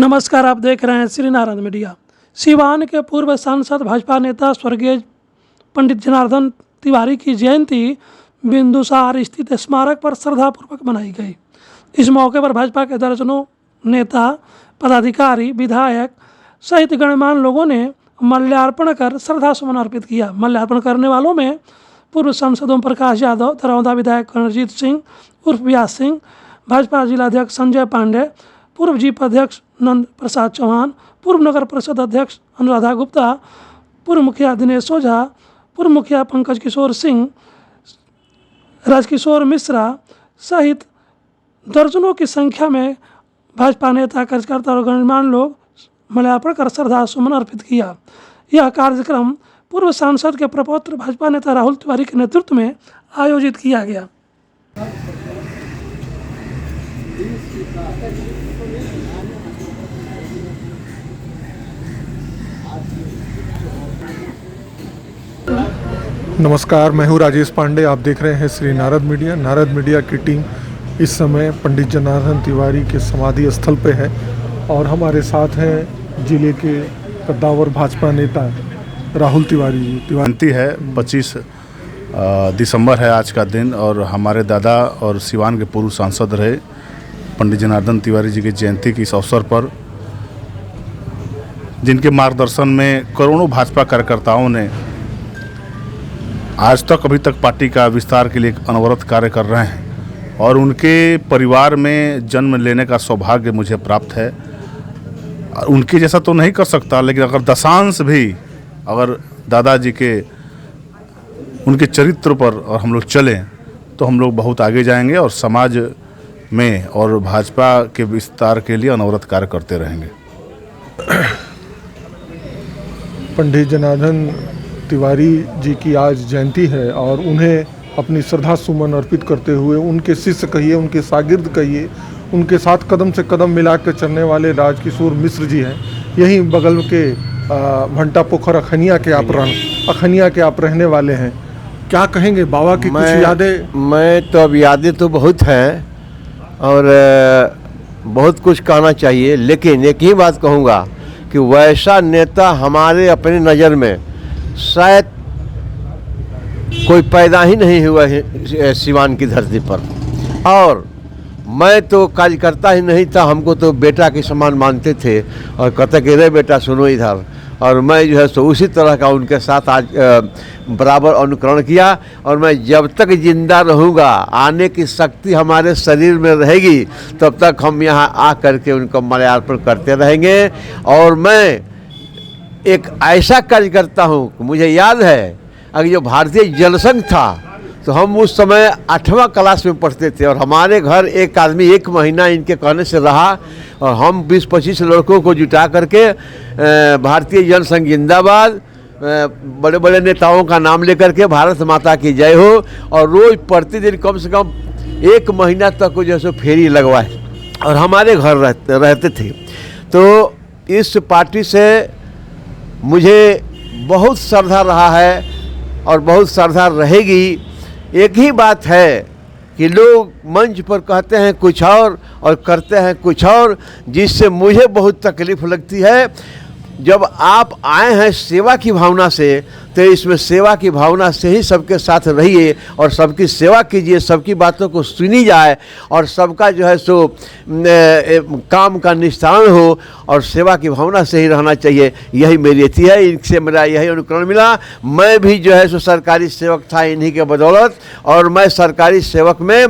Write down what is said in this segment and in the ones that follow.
नमस्कार, आप देख रहे हैं श्री नारद मीडिया। सिवान के पूर्व सांसद भाजपा नेता स्वर्गीय पंडित जनार्दन तिवारी की जयंती बिंदुसार स्थित स्मारक पर श्रद्धापूर्वक मनाई गई। इस मौके पर भाजपा के दर्जनों नेता, पदाधिकारी, विधायक सहित गणमान्य लोगों ने माल्यार्पण कर श्रद्धा सुमन अर्पित किया। माल्यार्पण करने वालों में पूर्व सांसद ओम प्रकाश यादव, दरौंदा विधायक रणजीत सिंह उर्फ व्यास सिंह, भाजपा जिलाध्यक्ष संजय पांडे, पूर्व जीप अध्यक्ष नंद प्रसाद चौहान, पूर्व नगर परिषद अध्यक्ष अनुराधा गुप्ता, पूर्व मुखिया दिनेश ओझा, पूर्व मुखिया पंकज किशोर सिंह, राजकिशोर मिश्रा सहित दर्जनों की संख्या में भाजपा नेता, कार्यकर्ता और गणमान्य लोग माल्यार्पण कर श्रद्धा सुमन अर्पित किया। यह कार्यक्रम पूर्व सांसद के प्रपौत्र भाजपा नेता राहुल तिवारी के नेतृत्व में आयोजित किया गया। नमस्कार, मैं हूँ राजेश पांडे। आप देख रहे हैं श्री नारद मीडिया। नारद मीडिया की टीम इस समय पंडित जनार्दन तिवारी के समाधि स्थल पे है और हमारे साथ हैं जिले के कद्दावर भाजपा नेता राहुल तिवारी जी। जयंती है, 25 दिसंबर है आज का दिन और हमारे दादा और सिवान के पूर्व सांसद रहे पंडित जनार्दन तिवारी जी की जयंती के इस अवसर पर जिनके मार्गदर्शन में करोड़ों भाजपा कार्यकर्ताओं ने आज तक अभी तक पार्टी का विस्तार के लिए अनवरत कार्य कर रहे हैं और उनके परिवार में जन्म लेने का सौभाग्य मुझे प्राप्त है। उनके जैसा तो नहीं कर सकता, लेकिन अगर दशांश भी अगर दादाजी के उनके चरित्र पर और हम लोग चलें तो हम लोग बहुत आगे जाएंगे और समाज में और भाजपा के विस्तार के लिए अनवरत कार्य करते रहेंगे। पंडित जनार्दन तिवारी जी की आज जयंती है और उन्हें अपनी श्रद्धा सुमन अर्पित करते हुए उनके शिष्य कहिए, उनके शागिर्द कहिए, उनके साथ कदम से कदम मिला कर चलने वाले राजकिशोर मिश्र जी हैं। यहीं बगल के भंटा पोखर अखनिया के आप रहने वाले हैं। क्या कहेंगे बाबा की कुछ यादें? मैं तो अब यादें तो बहुत हैं और बहुत कुछ कहना चाहिए, लेकिन एक ही बात कहूँगा कि वैसा नेता हमारे अपने नज़र में शायद कोई पैदा ही नहीं हुआ है सिवान की धरती पर। और मैं तो कार्यकर्ता ही नहीं था, हमको तो बेटा के समान मानते थे और कहते कि रे बेटा सुनो इधर, और मैं जो है सो उसी तरह का उनके साथ आज बराबर अनुकरण किया। और मैं जब तक जिंदा रहूँगा, आने की शक्ति हमारे शरीर में रहेगी, तब तक हम यहाँ आ करके उनको माल्यार्पण करते रहेंगे। और मैं एक ऐसा कार्यकर्ता हूँ, मुझे याद है अगर जो भारतीय जनसंघ था तो हम उस समय 8वां क्लास में पढ़ते थे और हमारे घर एक आदमी 1 महीना इनके कहने से रहा और हम 20-25 लड़कों को जुटा करके भारतीय जनसंघ जिंदाबाद, बड़े बड़े नेताओं का नाम लेकर के भारत माता की जय हो, और रोज़ प्रतिदिन कम से कम 1 महीना तक जैसे फेरी लगवाए और हमारे घर रहते थे। तो इस पार्टी से मुझे बहुत श्रद्धा रहा है और बहुत श्रद्धा रहेगी। एक ही बात है कि लोग मंच पर कहते हैं कुछ और करते हैं कुछ और, जिससे मुझे बहुत तकलीफ़ लगती है। जब आप आए हैं सेवा की भावना से, तो इसमें सेवा की भावना से ही सबके साथ रहिए और सबकी सेवा कीजिए, सबकी बातों को सुनी जाए और सबका जो है सो काम का निस्तारण हो और सेवा की भावना से ही रहना चाहिए। यही मेरी अथी है, इनसे मेरा यही अनुकरण मिला। मैं भी जो है सो सरकारी सेवक था इन्हीं के बदौलत, और मैं सरकारी सेवक में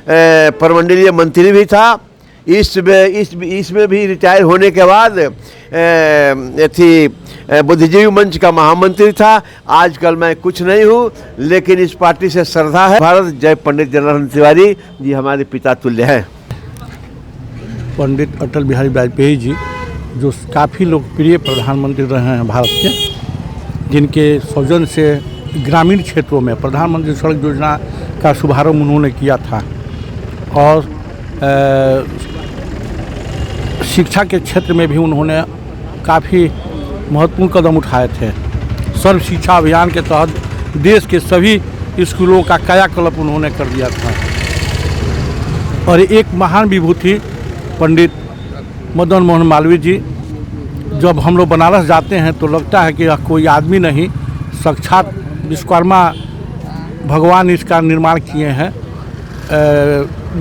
प्रमंडलीय मंत्री भी था। इसमें भी रिटायर होने के बाद बुद्धिजीवी मंच का महामंत्री था। आजकल मैं कुछ नहीं हूँ, लेकिन इस पार्टी से श्रद्धा है। भारत जय पंडित जनार्दन तिवारी जी हमारे पिता तुल्य हैं। पंडित अटल बिहारी वाजपेयी जी जो काफ़ी लोकप्रिय प्रधानमंत्री रहे हैं भारत के, जिनके सौजन्य से ग्रामीण क्षेत्रों में प्रधानमंत्री सड़क योजना का शुभारंभ उन्होंने किया था और शिक्षा के क्षेत्र में भी उन्होंने काफ़ी महत्वपूर्ण कदम उठाए थे। सर्व शिक्षा अभियान के तहत देश के सभी स्कूलों का कायाकल्प उन्होंने कर दिया था। और एक महान विभूति पंडित मदन मोहन मालवीय जी। जब हम लोग बनारस जाते हैं तो लगता है कि कोई आदमी नहीं, साक्षात विश्वकर्मा भगवान इसका निर्माण किए हैं।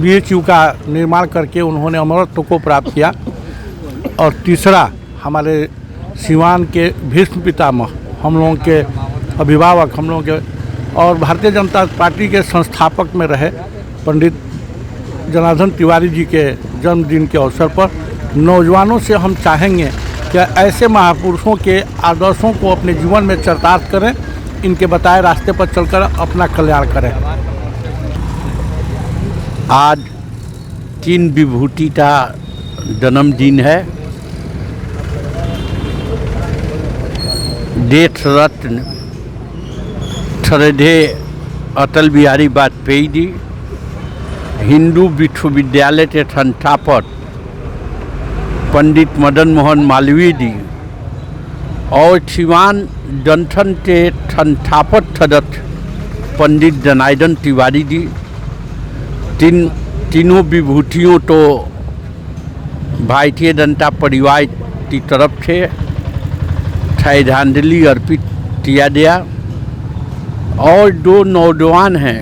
BHU का निर्माण करके उन्होंने अमरत्व को प्राप्त किया। और तीसरा हमारे सिवान के भीष्म पितामह, हम लोगों के अभिभावक, हम लोगों के और भारतीय जनता पार्टी के संस्थापक में रहे पंडित जनार्दन तिवारी जी के जन्मदिन के अवसर पर नौजवानों से हम चाहेंगे कि ऐसे महापुरुषों के आदर्शों को अपने जीवन में चरितार्थ करें, इनके बताए रास्ते पर चलकर अपना कल्याण करें। आज 3 विभूति का जन्मदिन है। देश रत्न श्रद्धेय अटल बिहारी वाजपेयी जी, हिंदू विश्वविद्यालय के संस्थापक पंडित मदन मोहन मालवीय जी और सिवान जनसंघ के संस्थापक सदस्य पंडित जनार्दन तिवारी जी, तीनों विभूतियों तो भारतीय जनता परिवार की तरफ से श्रद्धांजलि अर्पित किया गया। और जो नौजवान हैं,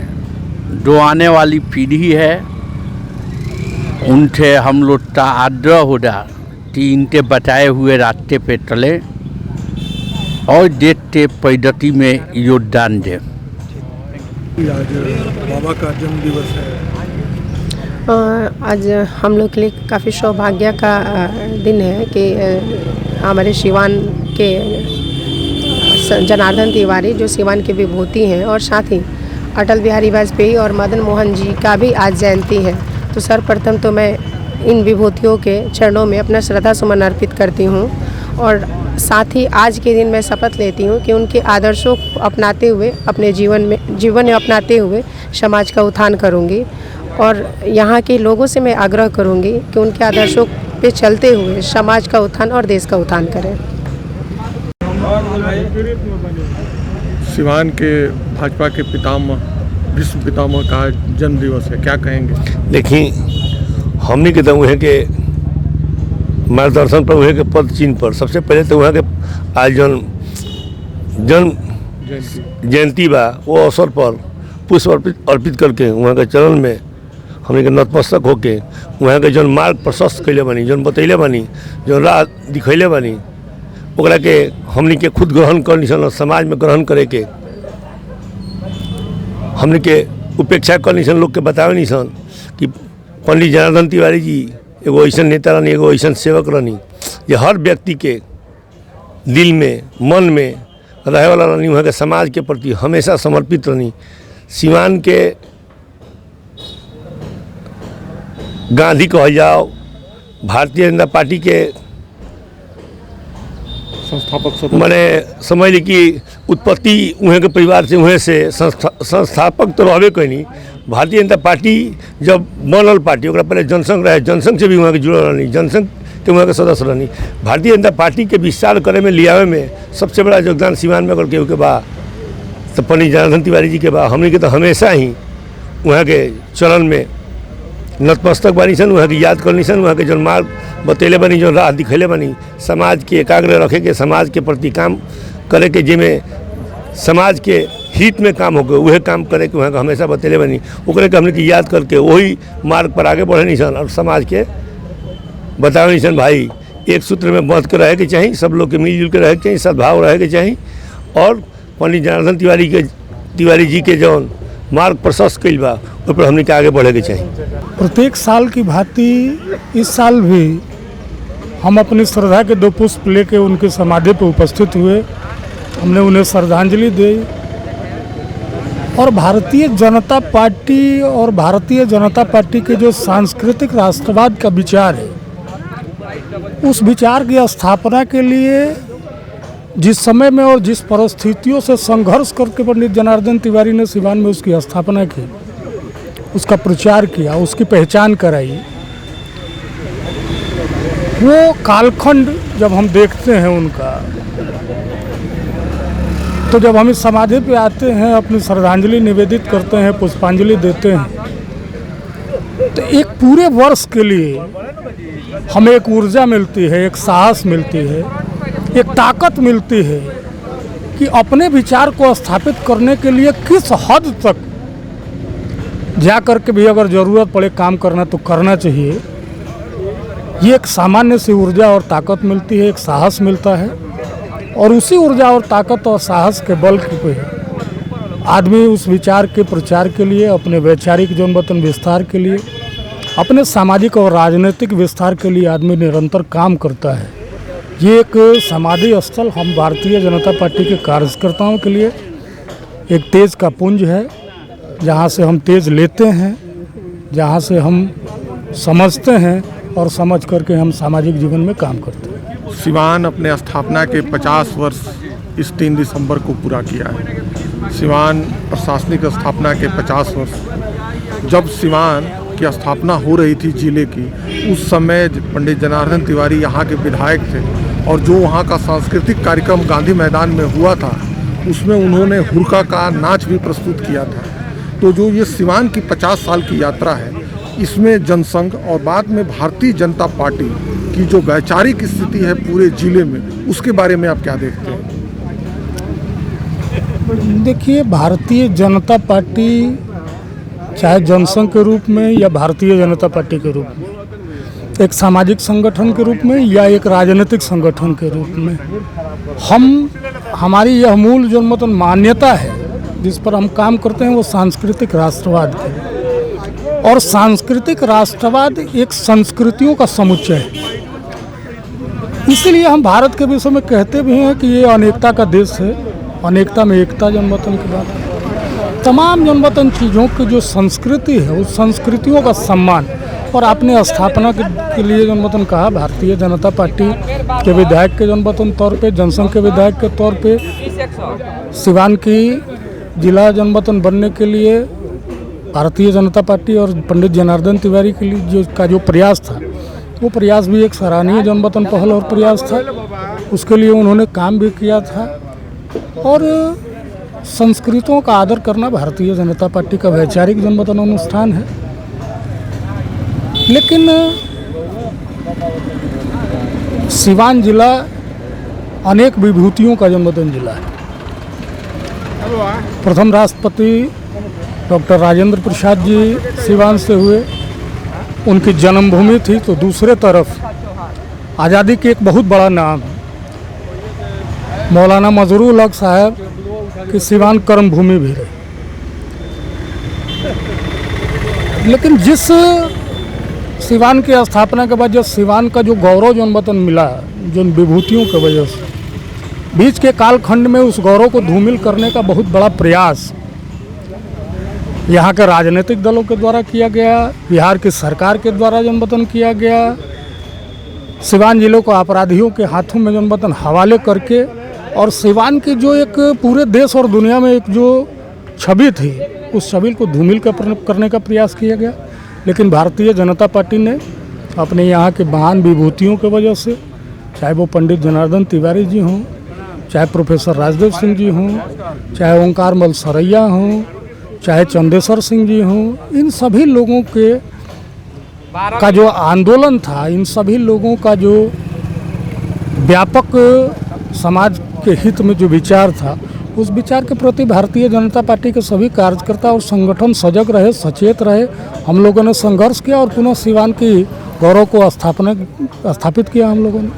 जो आने वाली पीढ़ी है, उनसे हम लोग का आग्रह होगा कि इनके बताए हुए रास्ते पे चले और देश के प्रगति में योगदान दें। आज बाबा का जन्म दिवस है। आज हम लोग के लिए काफ़ी सौभाग्य का दिन है कि हमारे सिवान के जनार्दन तिवारी जो सिवान के विभूति हैं, और साथ ही अटल बिहारी वाजपेयी और मदन मोहन जी का भी आज जयंती है। तो सर्वप्रथम तो मैं इन विभूतियों के चरणों में अपना श्रद्धा सुमन अर्पित करती हूँ, और साथ ही आज के दिन मैं शपथ लेती हूँ कि उनके आदर्शों को अपनाते हुए अपने जीवन में अपनाते हुए समाज का उत्थान करूँगी। और यहाँ के लोगों से मैं आग्रह करूँगी कि उनके आदर्शों पे चलते हुए समाज का उत्थान और देश का उत्थान करें। सिवान के भाजपा के पितामह, विश्व पितामह का जन्म दिवस है, क्या कहेंगे? देखिए, हमने के तो वहाँ के मार्गदर्शन पर, वहाँ के पद चिन्ह पर सबसे पहले तो वहाँ के आज जन्म जयंती बा, वो अवसर पर पुष्प अर्पित करके वहाँ के चरण में हमने के नतमस्तक होके वहाँ के जौन मार्ग प्रशस्त कैले बानी, जौन बतैले बानी, जौन राह दिखैले बानी, ओकरा के हमने के खुद ग्रहण करनी सन और समाज में ग्रहण करे के हमने के उपेक्षा करनी सन, लोग के बतावे नहीं सन कि पंडित जनार्दन तिवारी जी एगो ऐसा नेता रहनी, एगो ऐसा सेवक रहनी जो हर व्यक्ति के दिल में, मन में रहे वाला रहनी, वहाँ के समाज के प्रति हमेशा समर्पित रहनी। सिवान के गांधी कहल जाओ, भारतीय जनता पार्टी के संस्थापक मैंने समझ ली कि उत्पत्ति वहाँ के परिवार से, वहाँ से संस्थापक तो रहबे कैनी। भारतीय जनता पार्टी जब बनल पार्टी, ओकरा पहले जनसंघ रहे, जनसंघ से भी वहाँ के जुड़ल रहनी, जनसंघ के वहाँ के सदस्य रहनी। भारतीय जनता पार्टी के विस्तार करे में, लियावे में सबसे बड़ा योगदान सिवान में अगर केहू के बा तो पंडित जनार्दन तिवारी जी के बा। हमने के तो हमेशा ही वहाँ के चरण में नतमस्तक बानी सन, वहाँ की याद करनी सन, वहाँ के जौन मार्ग बतैले बानी, जो राह दिखैले बानी, समाज के एकाग्र रखे के, समाज के प्रति काम करे के, जिसमें समाज के हित में काम होके वह काम करे के वहाँ का हमेशा बतैले बानी। ओकरे के हमने की याद करके वही मार्ग पर आगे बढ़े नहीं सन और समाज के बतावे नहीं सन भाई एक सूत्र में बांध के रहे के चाहिए, सब लोग के मिलजुल के रहे के चाहिए, सद्भाव रहे के चाहिए। और पंडित जनार्दन तिवारी जी के जौन मार्ग प्रशस्त कैल बा, उस पर हमने के आगे बढ़े के चाहिए। प्रत्येक साल की भांति इस साल भी हम अपनी श्रद्धा के 2 पुष्प लेके उनके समाधि पर उपस्थित हुए। हमने उन्हें श्रद्धांजलि दी और भारतीय जनता पार्टी के जो सांस्कृतिक राष्ट्रवाद का विचार है, उस विचार की स्थापना के लिए जिस समय में और जिस परिस्थितियों से संघर्ष करके पंडित जनार्दन तिवारी ने सिवान में उसकी स्थापना की, उसका प्रचार किया, उसकी पहचान कराई, वो कालखंड जब हम देखते हैं उनका, तो जब हम इस समाधि पे आते हैं, अपनी श्रद्धांजलि निवेदित करते हैं, पुष्पांजलि देते हैं, तो एक पूरे वर्ष के लिए हमें एक ऊर्जा मिलती है, एक साहस मिलती है, एक ताकत मिलती है कि अपने विचार को स्थापित करने के लिए किस हद तक जा कर के भी अगर ज़रूरत पड़े काम करना तो करना चाहिए। ये एक सामान्य सी ऊर्जा और ताकत मिलती है, एक साहस मिलता है, और उसी ऊर्जा और ताकत और साहस के बल पे आदमी उस विचार के प्रचार के लिए, अपने वैचारिक जन्मवतन विस्तार के लिए, अपने सामाजिक और राजनीतिक विस्तार के लिए आदमी निरंतर काम करता है। ये एक समाधि स्थल हम भारतीय जनता पार्टी के कार्यकर्ताओं के लिए एक तेज का पुंज है, जहाँ से हम तेज लेते हैं, जहाँ से हम समझते हैं और समझ करके हम सामाजिक जीवन में काम करते हैं। सिवान अपने स्थापना के 50 वर्ष इस 3 दिसंबर को पूरा किया है। सिवान प्रशासनिक स्थापना के 50 वर्ष, जब सिवान की स्थापना हो रही थी जिले की, उस समय पंडित जनार्दन तिवारी यहाँ के विधायक थे, और जो वहाँ का सांस्कृतिक कार्यक्रम गांधी मैदान में हुआ था उसमें उन्होंने हुरका का नाच भी प्रस्तुत किया था। तो जो ये सिवान की 50 साल की यात्रा है, इसमें जनसंघ और बाद में भारतीय जनता पार्टी की जो वैचारिक स्थिति है पूरे जिले में, उसके बारे में आप क्या देखते हैं? देखिए, भारतीय जनता पार्टी चाहे जनसंघ के रूप में या भारतीय जनता पार्टी के रूप में, एक सामाजिक संगठन के रूप में या एक राजनीतिक संगठन के रूप में, हमारी यह मूल जो मतलब मान्यता है जिस पर हम काम करते हैं वो सांस्कृतिक राष्ट्रवाद है। और सांस्कृतिक राष्ट्रवाद एक संस्कृतियों का समुच्चय है। इसीलिए हम भारत के विषय में कहते भी हैं कि ये अनेकता का देश है, अनेकता में एकता जन्मवतन की बात है। तमाम जन्मवतन चीज़ों की जो संस्कृति है उस संस्कृतियों का सम्मान, और आपने स्थापना के लिए जन्मवतन कहा, भारतीय जनता पार्टी के विधायक के जन्मवतन तौर पे, जनसंघ के विधायक के तौर पे सिवान की जिला जन्मवतन बनने के लिए भारतीय जनता पार्टी और पंडित जनार्दन तिवारी के लिए जो प्रयास था, वो प्रयास भी एक सराहनीय जन्मवतन पहल और प्रयास था। उसके लिए उन्होंने काम भी किया था, और संस्कृतियों का आदर करना भारतीय जनता पार्टी का वैचारिक जन्मवतन अनुष्ठान है। लेकिन सिवान जिला अनेक विभूतियों का जन्मवतन जिला है। प्रथम राष्ट्रपति डॉक्टर राजेंद्र प्रसाद जी सिवान से हुए, उनकी जन्मभूमि थी। तो दूसरे तरफ आज़ादी के एक बहुत बड़ा नाम मौलाना मजरूल हक साहब की सिवान कर्म भूमि भी रही। लेकिन जिस सिवान की स्थापना के बाद जो सिवान का जो गौरव जन्मवतन मिला, जो विभूतियों की वजह से, बीच के कालखंड में उस गौरव को धूमिल करने का बहुत बड़ा प्रयास यहाँ के राजनीतिक दलों के द्वारा किया गया, बिहार की सरकार के द्वारा जन्मवतन किया गया। सिवान जिले को अपराधियों के हाथों में जन्मवतन हवाले करके, और सिवान की जो एक पूरे देश और दुनिया में एक जो छवि थी, उस छवि को धूमिल करने का प्रयास किया गया। लेकिन भारतीय जनता पार्टी ने अपने यहाँ के महान विभूतियों की वजह से, चाहे वो पंडित जनार्दन तिवारी जी हों, चाहे प्रोफेसर राजदेव सिंह जी हों, चाहे ओंकार मल सरैया हों, चाहे चंदेश्वर सिंह जी हों, इन सभी लोगों का जो आंदोलन था, इन सभी लोगों का जो व्यापक समाज के हित में जो विचार था, उस विचार के प्रति भारतीय जनता पार्टी के सभी कार्यकर्ता और संगठन सजग रहे, सचेत रहे। हम लोगों ने संघर्ष किया और पुनः सिवान की गौरव को स्थापित किया हम लोगों ने।